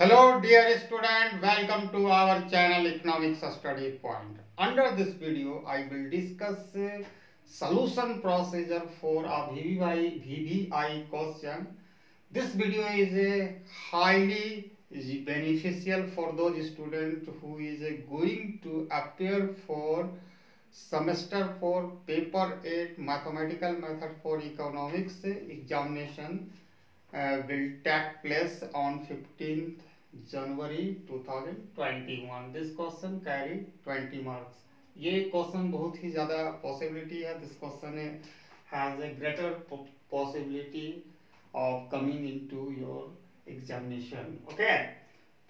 Hello dear student, welcome to our channel Economics Study Point. Under this video, I will discuss solution procedure for a VVI question. This video is highly beneficial for those students who is going to appear for semester 4 paper 8 mathematical method for economics examination will take place on 15th January 2021. This question carry 20 marks. ये question बहुत ही ज़्यादा possibility है. This question has a greater possibility of coming into your examination. Okay,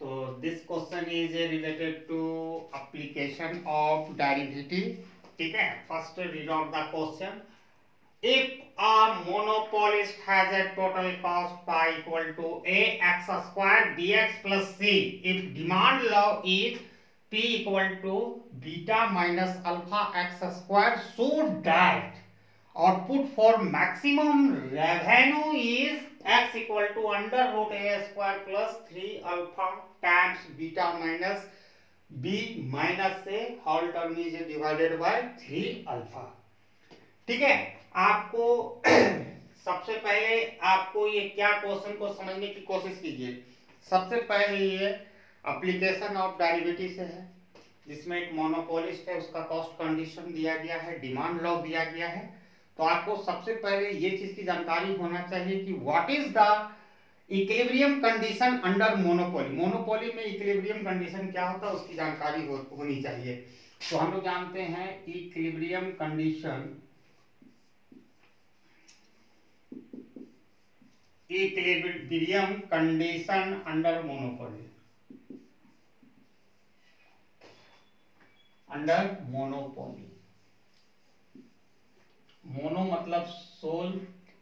तो this question is related to application of derivative. ठीक है, first read out the question. If a monopolist has a total cost pi equal to a x square dx plus c, if demand law is p equal to beta minus alpha x square, so that output for maximum revenue is x equal to under root a square plus 3 alpha times beta minus b minus a, whole term is divided by 3 alpha. ठीक है, आपको सबसे पहले आपको ये क्या question को समझने की कोशिश कीजिए. सबसे पहले ये एप्लीकेशन ऑफ डेरिवेटिव से है, जिसमें एक मोनोपोलिस्ट है, उसका कॉस्ट कंडीशन दिया गया है, डिमांड लॉ दिया गया है. तो आपको सबसे पहले ये चीज की जानकारी होना चाहिए कि what is the equilibrium condition under monopoly. Monopoly में इक्विलिब्रियम कंडीशन क्या होता है उसकी जानकारी होनी चाहिए. तो हम लोग जानते हैं equilibrium condition, equilibrium condition under monopoly. Under monopoly, mono मतलब सोल,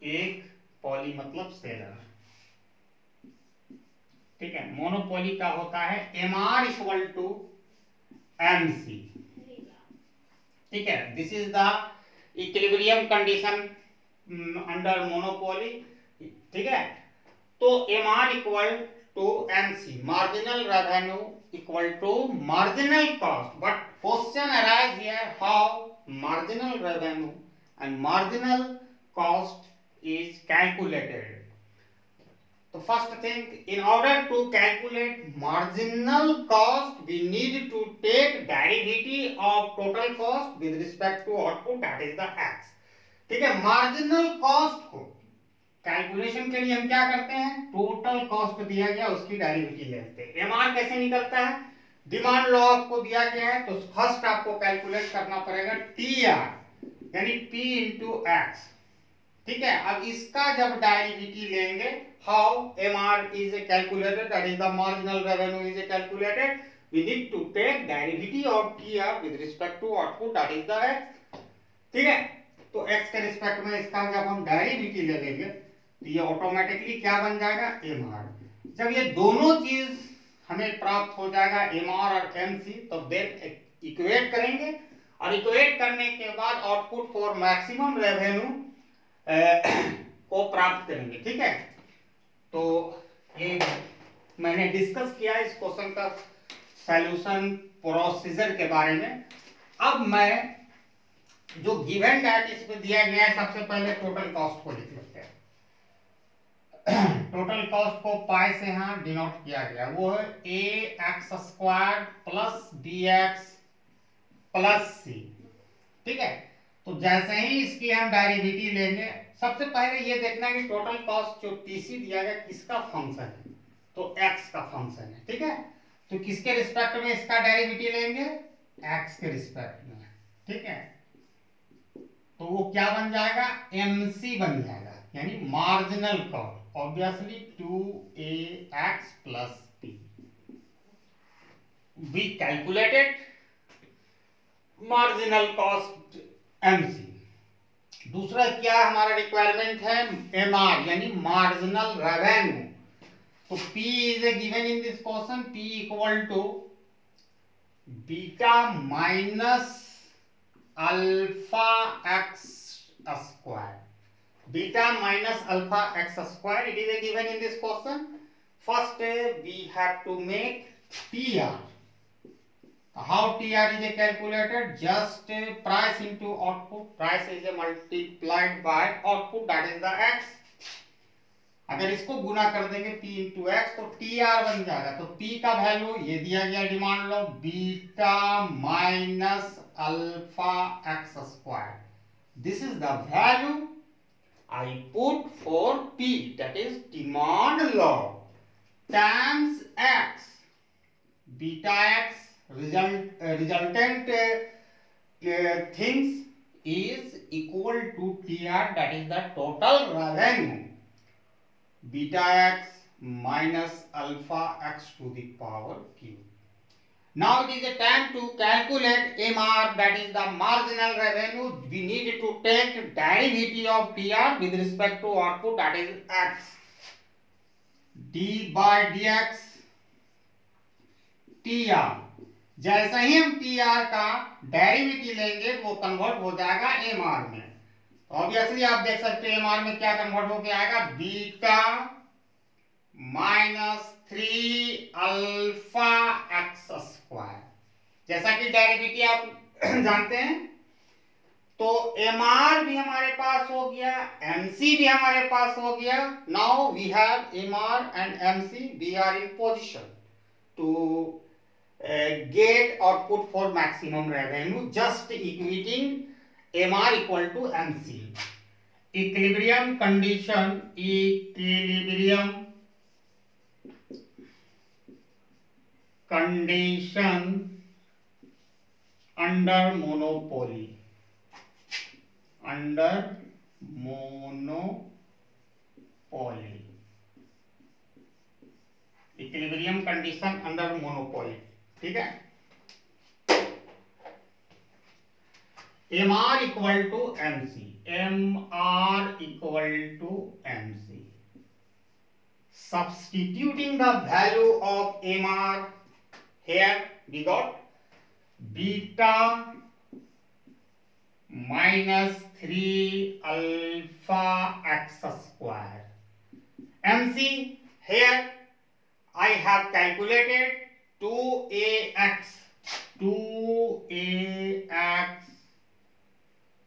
एक, पॉली मतलब सेलर. ठीक है, मोनोपोली का होता है M R equal to M C. ठीक है, this is the equilibrium condition under monopoly. ठीक है, तो M R equal to M C, marginal revenue equal to marginal cost. But question arise here how marginal revenue and marginal cost is calculated. तो first thing, in order to calculate marginal cost we need to take derivative of total cost with respect to output, that is the x. ठीक है, marginal cost को calculation के लिए हम क्या करते हैं, टोटल कॉस्ट दिया गया उसकी डेरिवेटिव लेते हैं. एमआर कैसे निकलता है, डिमांड लॉ आपको दिया गया है, तो फर्स्ट आपको कैलकुलेट करना पड़ेगा टीआर यानी पी इंटू एक्स. ठीक है, अब इसका जब डेरिवेटिव लेंगे, how MR is calculated, that is the marginal revenue is calculated, we need to take derivative of TR with respect to output, that is the x. ठीक है, तो एक्स के रिस्पेक्ट में इसका जब हम डेरिवेटिव ले लेंगे तो ये ऑटोमेटिकली क्या बन जाएगा, एमआर. जब ये दोनों चीज हमें प्राप्त हो जाएगा, एमआर और एमसी, तो देन इक्वेट करेंगे और इक्वेट करने के बाद आउटपुट फॉर मैक्सिमम रेवेन्यू को प्राप्त करेंगे. ठीक है, तो ये मैंने डिस्कस किया इस क्वेश्चन का सॉल्यूशन प्रोसीजर के बारे में. अब मैं जो गिवन डेट इसमें दिया गया है, सबसे पहले टोटल कॉस्ट को लिख लेते हैं. टोटल कॉस्ट को पाई से यहां डिनोट किया गया, वो है A X square plus B X plus C. ठीक है, तो जैसे ही इसकी हम डेरिवेटिव लेंगे, सबसे पहले ये देखना है कि टोटल कॉस्ट जो टीसी दिया गया किसका फंक्शन है, तो एक्स का फंक्शन है. ठीक है, तो किसके रिस्पेक्ट में इसका डेरिवेटिव लेंगे, एक्स के रिस्पेक्ट में. ठीक है, तो वो क्या बन जाएगा, एमसी बन जाएगा, यानी marginal cost, obviously 2ax plus p. We calculated marginal cost mc. दूसरा क्या हमारा रिक्वायरमेंट है, एमआर यानी मार्जिनल रेवेन्यू. तो p is given in this question, p equal to beta minus alpha x square. Beta minus alpha x square, it is given in this question. First, we have to make TR. How TR is calculated? Just price into output. Price is multiplied by output, that is the X. अगर इसको गुना कर देंगे P into x तो TR बन जाएगा. तो P का value ये दिया गया demand low, beta minus alpha x square. This is the value I put for P, that is demand law, times X, beta X resultant things is equal to TR, that is the total revenue, beta X minus alpha X to the power Q. Now it is a time to calculate MR, that is the marginal revenue. We need to take derivative of TR with respect to output, that is X. D by dx TR. जैसे ही हम TR का derivative लेंगे वो convert हो जाएगा MR में. Obviously आप देख सकते हैं MR में क्या कन्वर्ट होके आएगा, beta minus 3 alpha x square. जैसा कि डेरिवेटिव आप जानते हैं, तो MR भी हमारे पास हो गया, MC भी हमारे पास हो गया. Now we have MR and MC, we are in position to get output for maximum revenue, just equating MR equal to MC. Equilibrium condition under monopoly. Equilibrium condition under monopoly. ठीक है. MR equal to MC. Substituting the value of MR here, we got beta minus 3 alpha x square. MC here I have calculated 2ax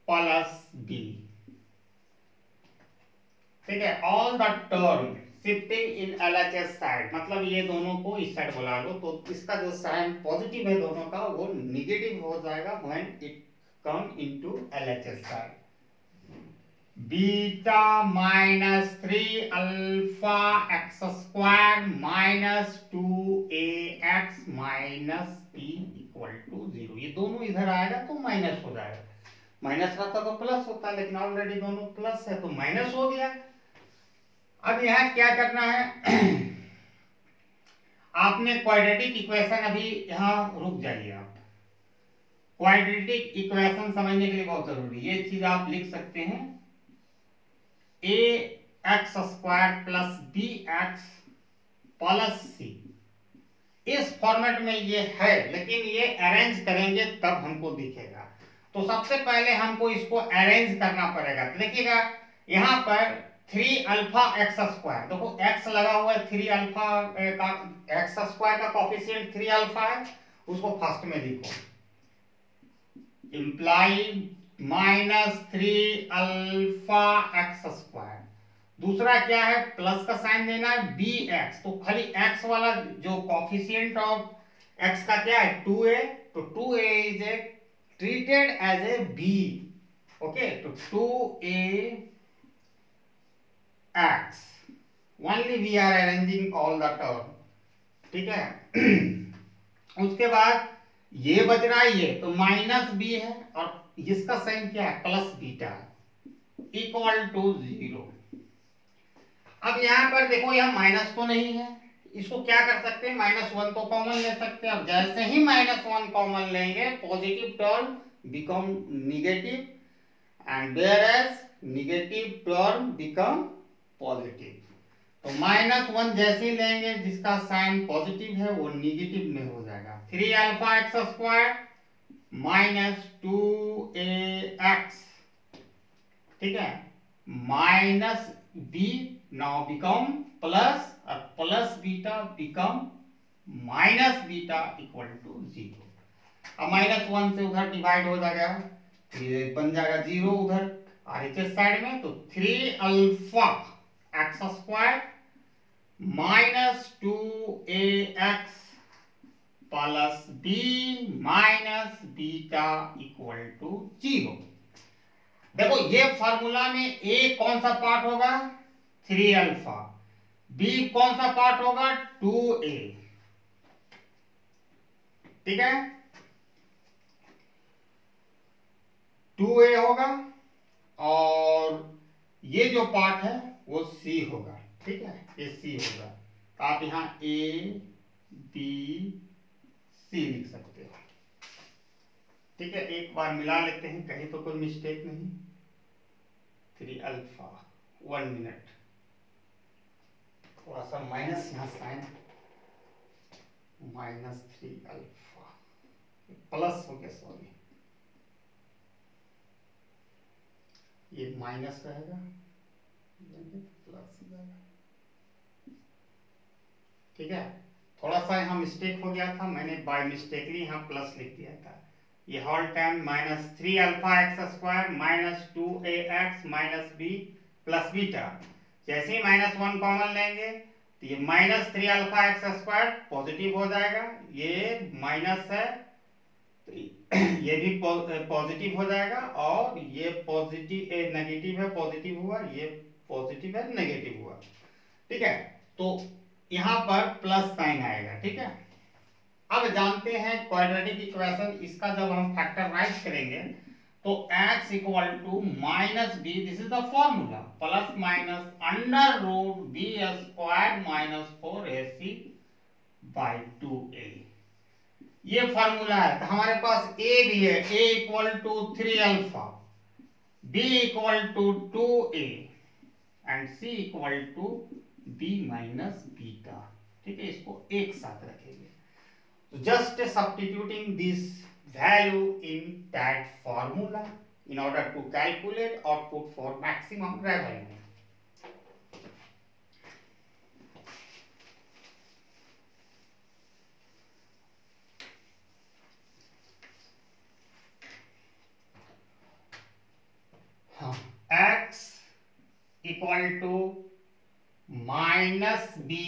plus b. ठीक है. All the term shifting in LHS side, मतलब ये दोनों को इस side बुला लो, तो इसका जो साइन पॉजिटिव है दोनों का वो निगेटिव हो जाएगा when it come into LHS side. Beta minus 3 alpha x square minus 2ax minus p equal to 0. ये दोनों इधर आएगा तो माइनस हो जाएगा. माइनस रहता तो प्लस होता, लेकिन ऑलरेडी दोनों प्लस है तो माइनस हो गया. अब यहाँ क्या करना है, आपने क्वाड्रेटिक इक्वेशन, अभी यहाँ रुक जाइए आप. क्वाड्रेटिक इक्वेशन समझने के लिए बहुत जरूरी है. ये चीज आप लिख सकते हैं, ax square plus bx plus c. इस फॉर्मेट में ये है, लेकिन ये अरेंज करेंगे तब हमको दिखेगा. तो सबसे पहले हमको इसको अरेंज करना पड़ेगा. तो देखिएगा यहाँ पर 3 अल्फा एक्स स्क्वायर, देखो x लगा हुआ है, 3 अल्फा का एक्स स्क्वायर का कोफिशिएंट 3 अल्फा है, उसको फर्स्ट में लिखो. Imply minus 3 alpha x square. दूसरा क्या है, प्लस का साइन देना है bx. तो खाली x वाला जो कोफिशिएंट ऑफ x का क्या है 2a, तो 2a is a treated as a b. okay, तो 2ax. only we are arranging all the term. ठीक है. उसके बाद ये बच रहा है, ये तो माइनस b है और इसका साइन क्या है प्लस बीटा इक्वल टू 0. अब यहाँ पर देखो यह माइनस तो नहीं है, इसको क्या कर सकते हैं, -1 तो कॉमन ले सकते हैं. अब जैसे ही -1 कॉमन लेंगे positive term become negative and whereas negative term become positive. तो -1 जैसे ही लेंगे जिसका साइन पॉजिटिव है वो नेगेटिव में हो जाएगा. 3 alpha x square minus 2ax. ठीक है, minus b now become plus और plus beta become minus beta equal to 0। अब -1 से उधर डिवाइड हो जाएगा, ये बन जाएगा 0 उधर RHS साइड में, तो 3 alpha x square minus 2ax plus b minus beta equal to 0। देखो ये फॉर्मूला में a कौन सा पार्ट होगा 3 अल्फा, b कौन सा पार्ट होगा 2a, ठीक है 2a होगा, और ये जो पार्ट है वो c होगा, ठीक है ये c होगा। तो आप यहां a b c लिख सकते हो, ठीक है। एक बार मिला लेते हैं कहीं तो कोई मिस्टेक नहीं। 3 अल्फा 1 मिनट, थोड़ा सा माइनस यहां साइन, -3 अल्फा प्लस हो गया, सॉरी ये माइनस रहेगा प्लस हो जाएगा, ठीक है। थोड़ा सा यहाँ मिस्टेक हो गया था, मैंने बाय मिस्टेकली यहाँ प्लस लिख दिया था। ये whole time -3 alpha x square minus 2ax minus b plus beta, जैसे ही -1 कॉमन लेंगे तो ये -3 अल्फा एक्स स्क्वायर पॉजिटिव हो जाएगा, ये माइनस है तो ये भी पॉजिटिव हो जाएगा, और ये पॉजिटिव नेगेटिव है पॉजिटिव हुआ, ये पॉजिटिव है नेगेटिव हुआ, ठीक है। तो यहां पर प्लस साइन आएगा, ठीक है। अब जानते हैं क्वाड्रेटिक इक्वेशन, इसका जब हम फैक्टराइज करेंगे तो x equal to minus B, this is the formula, plus minus under root B square minus 4ac by 2a, ये फॉर्मूला है। तो हमारे पास a भी है, a equal to 3 alpha, b equal to 2a and c equal to b minus beta, ठीक है। इसको एक साथ रखेंगे, तो just substituting this value in that formula in order to calculate output for maximum revenue. X equal to minus b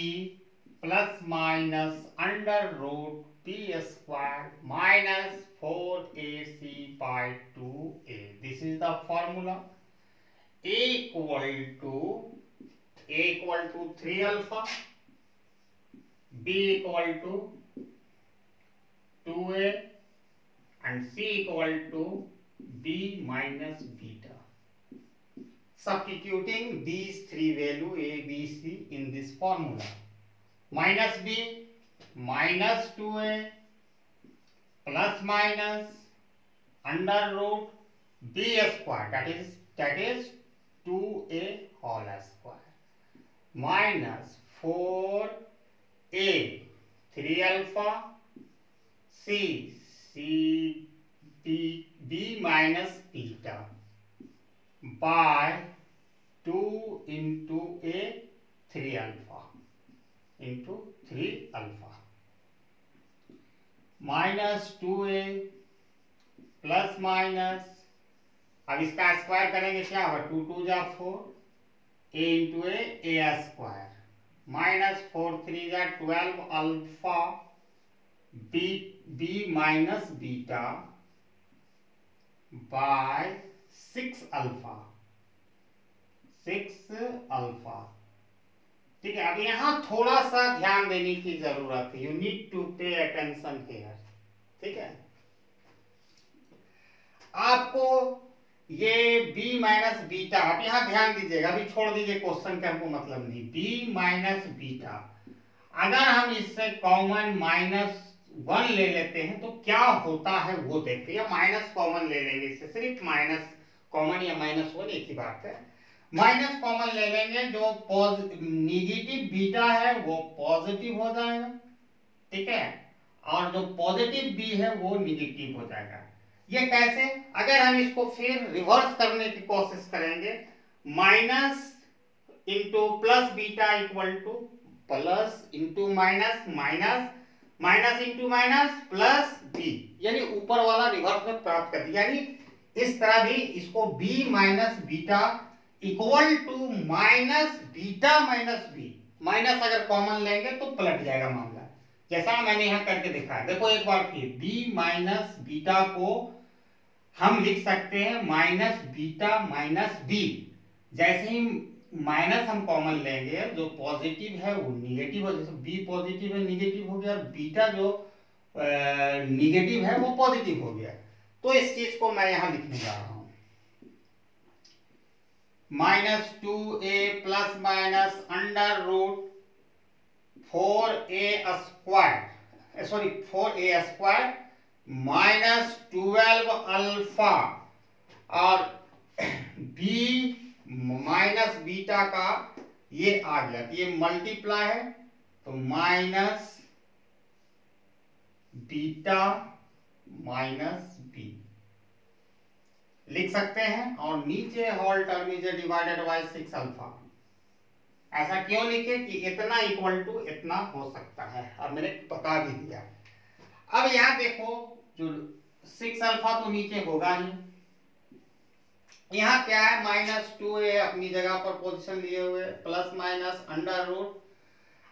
plus minus under root p square minus 4ac by 2a. This is the formula. A equal to 3 alpha, b equal to 2a and c equal to b minus beta. Substituting these three values a, b, c in this formula. Minus b minus 2a plus minus under root b square, that is 2a whole square minus 4a 3 alpha c b minus beta by 2 into a 3 alpha into 3 alpha minus 2a plus minus, अब इसका square करेंगे क्या होगा 2 2 जा 4, a into a square minus 4 3 जा 12 alpha b minus beta by 6 alpha, ठीक है। अब यहां थोड़ा सा ध्यान देने की जरूरत है, you need to pay attention here, ठीक है। आपको ये b माइनस बीटा, आप यहां ध्यान दीजिएगा, अभी छोड़ दीजिए क्वेश्चन का, हमको मतलब नहीं। b माइनस बीटा अगर हम इससे कॉमन -1 ले लेते हैं तो क्या होता है वो देखते हैं, माइनस कॉमन ले लेंगे, इससे सिर्फ माइनस कॉमन या -1 एक ही बात है। माइनस कॉमन ले लेंगे, जो निगेटिव बीटा है वो पॉजिटिव हो जाएगा, ठीक है, और जो पॉजिटिव b है वो निगेटिव हो जाएगा। ये कैसे, अगर हम इसको फिर रिवर्स करने की कोशिश करेंगे, minus into plus beta equal to plus into minus, minus minus into minus plus B, यानी ऊपर वाला रिवर्स में प्राप्त कर दिया। यानी इस तरह भी इसको B minus beta equal to minus beta minus B, minus अगर कॉमन लेंगे तो पलट जाएगा मामला, जैसा मैंने यहां करके दिखाया। देखो एक बार फिर, बी माइनस बीटा को हम लिख सकते हैं माइनस बीटा माइनस बी। जैसे ही माइनस हम कॉमन लेंगे, जो पॉजिटिव है वो निगेटिव हो, जैसे बी पॉजिटिव है निगेटिव हो गया, और बीटा जो निगेटिव है वो पॉजिटिव हो गया। तो इस चीज को मैं यहां लिखने जा रहा हूं, -2a plus minus under root 4a square, sorry 4a square minus 12 alpha, और b माइनस बीटा का ये आ गया, तो ये मल्टीप्लाई है, तो माइनस बीटा माइनस बी लिख सकते हैं। और नीचे whole term is divided by 6 alpha. ऐसा क्यों लिखे कि इतना इक्वल टू इतना हो सकता है, और मैंने बता भी दिया। अब यहां देखो, जो 6 अल्फा तो नीचे होगा ही, यहाँ क्या है -2a अपनी जगह पर पोजीशन लिए हुए, प्लस माइनस अंडर रूट।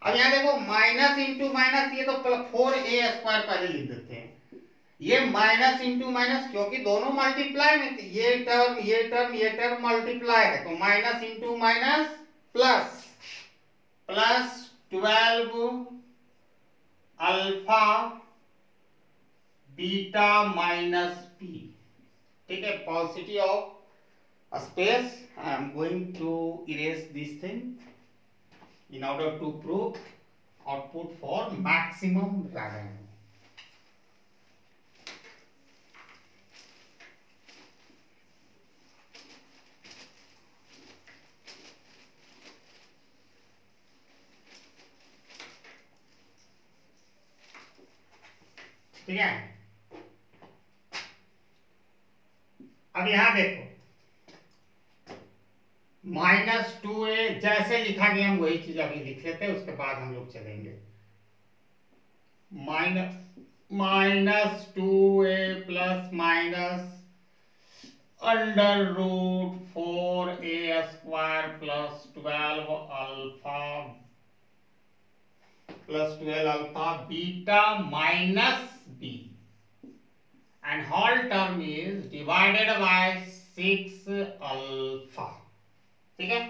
अब यहाँ देखो माइनस इंटू माइनस, ये तो 4a स्क्वायर पहले लिख देते हैं, ये माइनस इंटू माइनस, क्योंकि दोनों मल्टीप्लाई में थे, ये टर्म ये टर्म ये टर्म मल्टीप्लाई है, तो minus into minus plus, plus 12 alpha beta minus B. ठीक है, positive of space. I am going to erase this thing in order to prove output for maximum revenue. ठीक है, अब यहां देखो -2a जैसे लिखा गया हम वही चीज अभी लिख लेते हैं, उसके बाद हम लोग चलेंगे। -2a plus minus under root 4a square plus 12 alpha beta minus B, and whole term is divided by 6 alpha. ठीक है,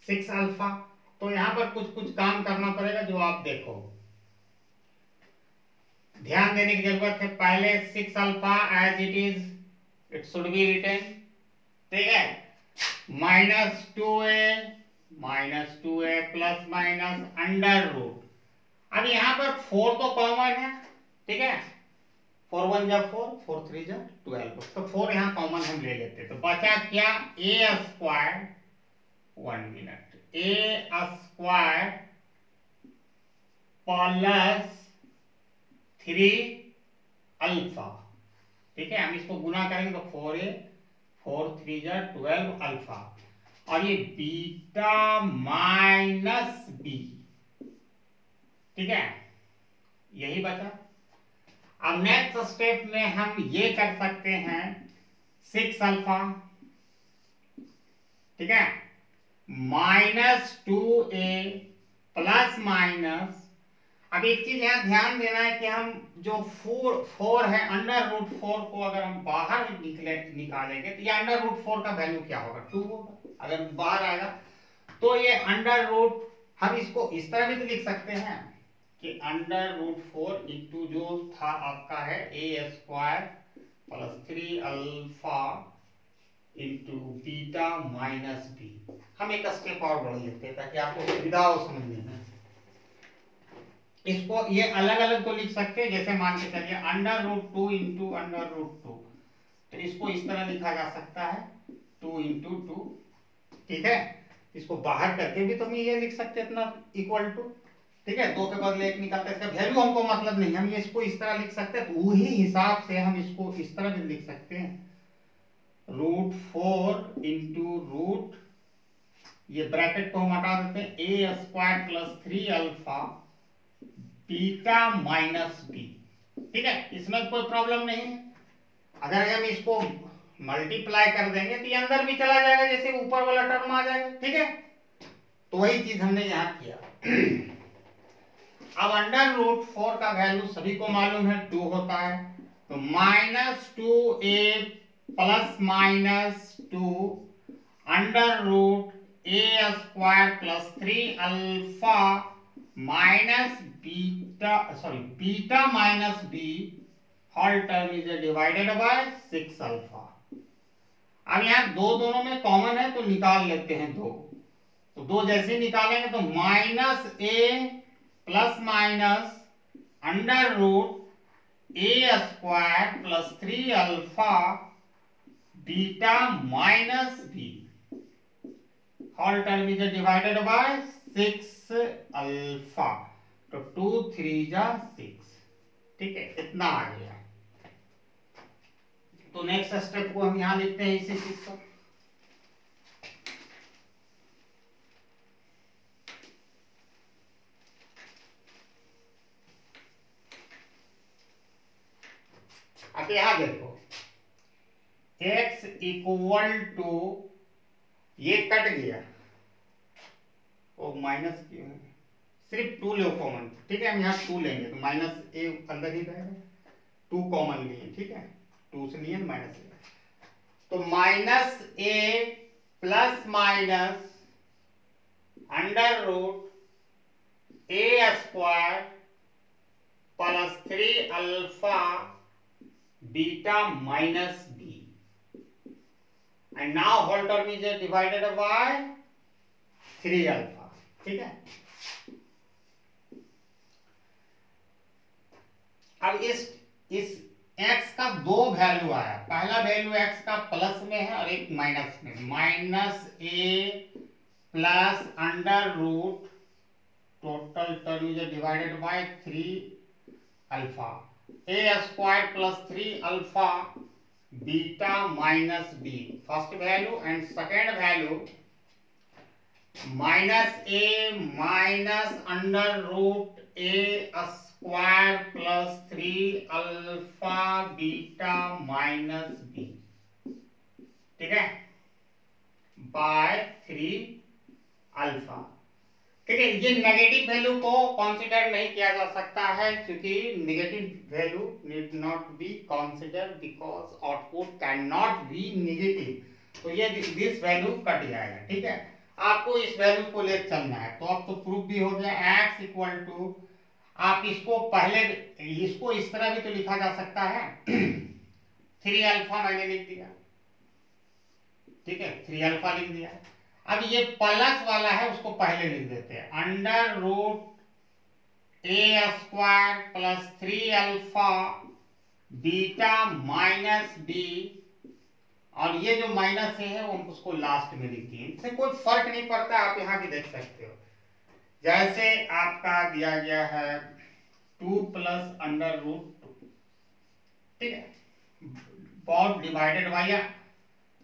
सिक्स अल्फा। तो यहां पर कुछ कुछ काम करना पड़ेगा, जो आप देखो, ध्यान देने की जरूरत है। पहले 6 alpha as it is it should be written. ठीक है, -2a plus minus under root. अब यहां पर 4 तो कॉमन है, ठीक है, 4 1 जा 4, 4 3 जा 12, तो 4 यहाँ कॉमन हम ले लेते, तो बचा क्या, a square, 1 minute, a square plus 3 alpha. ठीक है, हम इसको गुना करेंगे तो 4a 4 3 जा 12 अल्फा, और ये बीटा माइनस बी। ठीक है, यही बचा। अब नेक्स्ट स्टेप में हम ये कर सकते हैं 6 अल्फा, ठीक है, -2a प्लस माइनस। अब एक चीज यहाँ ध्यान देना है कि हम जो 4 है अंडर रूट 4 को अगर हम बाहर निकालेंगे तो ये अंडर रूट 4 का वैल्यू क्या होगा, 2 होगा। अगर बाहर आएगा तो ये अंडर रूट, हम इसको इस तरह भी तो लिख सकते हैं कि अंडर रूट 4 इंटू जो था आपका है a square plus 3 alpha into beta minus B. हम एक स्टेप और बढ़ लेते हैं ताकि आपको सुविधा हो समझने में। इसको ये अलग अलग तो लिख सकते हैं, जैसे मान के चलिए under root 2 into under root 2, तो इसको इस तरह लिखा जा सकता है 2 इंटू 2। ठीक है, इसको बाहर करके भी तो हम ये लिख सकते हैं इतना इक्वल टू। ठीक है, 2 के बदले 1 निकलता है, इसका वैल्यू हमको मतलब नहीं, हम इसको इस तरह लिख सकते हैं। तो वही हिसाब से हम इसको इस तरह भी लिख सकते हैं √4 इंटू रूट, ये ब्रैकेट को हम हटा देते हैं, A square plus 3 alpha beta minus B. ठीक है, इसमें कोई प्रॉब्लम नहीं है। अगर हम इसको मल्टीप्लाई कर देंगे तो ये अंदर भी चला जाएगा, जैसे ऊपर वाला टर्म आ जाएगा। ठीक है, तो वही चीज हमने यहाँ किया। अब √4 का वैल्यू सभी को मालूम है 2 होता है, तो -2a plus -2 √a square plus 3 alpha minus beta minus B whole term is divided by 6 alpha. अब यहाँ दोनों में कॉमन है तो निकाल लेते हैं 2, तो 2 जैसे निकालेंगे तो -a plus minus √a square plus 3 alpha beta minus B whole term is divided by 6 alpha, तो 2 3 जा 6। ठीक है, इतना आ गया। तो नेक्स्ट स्टेप को हम यहां लिखते हैं इसी चीज को। अब यहां देखो x इक्वल टू, ये कट गया, ओ माइनस क्यों है, सिर्फ 2 लो कॉमन। ठीक है, हम यहाँ 2 लेंगे तो माइनस ए अंदर ही रहेगा, 2 कॉमन लिए। ठीक है, 2 से लिए माइनस ए, तो -a plus minus √a square plus 3 alpha beta minus b, and now whole term is divided by 3 alpha. ठीक है, अब इस x का 2 वैल्यू आया, पहला वैल्यू x का प्लस में है और एक माइनस में, -a plus √ total term is divided by 3 alpha, a square plus 3 alpha beta minus B, first value, and second value -a minus √a square plus 3 alpha beta minus B. ठीक है, bye 3 alpha. ठीक है, ये negative value को consider नहीं किया जा सकता है, क्योंकि negative value need not be consider because output can not be negative, तो ये दिस वैल्यू कट जाएगा। ठीक है, आपको इस वैल्यू को ले चलना है, तो अब तो प्रूफ भी हो गया। x इक्वल टू, आप इसको पहले इसको इस तरह भी तो लिखा जा सकता है 3 अल्फा मैंने लिख दिया। ठीक है, 3 अल्फा लिख दिया। अब ये प्लस वाला है, उसको पहले लिख देते हैं, √a square plus 3 alpha beta minus B, और ये जो माइनस है वो उसको लास्ट में लिख दिए। इससे कोई फर्क नहीं पड़ता, आप यहाँ भी देख सकते हो। जैसे आपका दिया गया है 2 प्लस √2, ठीक है, बॉट डिवाइडेड बाय,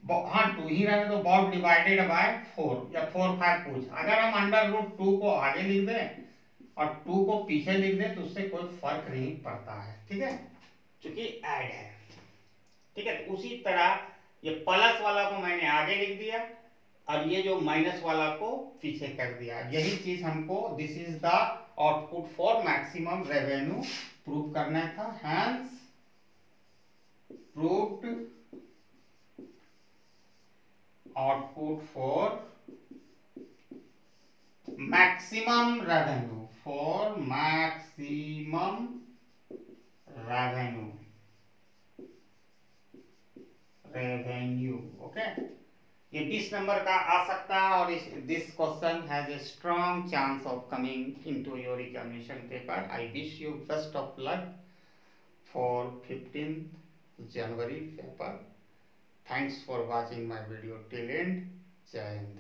हाँ 2 ही रहे तो बॉट डिवाइडेड बाय 4 या 4 5 कुछ। अगर हम √2 को आगे लिख दें और 2 को पीछे लिख दें तो उससे कोई फर्क नहीं पड़ता है। ठीक है, क्योंकि ऐड है। ठीक है, तो उसी तरह ये प्लस वाला को मैंने आगे लिख दिया और ये जो माइनस वाला को पीछे कर दिया। यही चीज हमको, this is the output for maximum revenue prove करना था। Hence proved output for maximum revenue, for maximum revenue. Okay, ये 20 नंबर का आ सकता है और this question has a strong chance of coming into your examination paper. I wish you best of luck for 15th January paper. Thanks for watching my video till end. जय हिंद।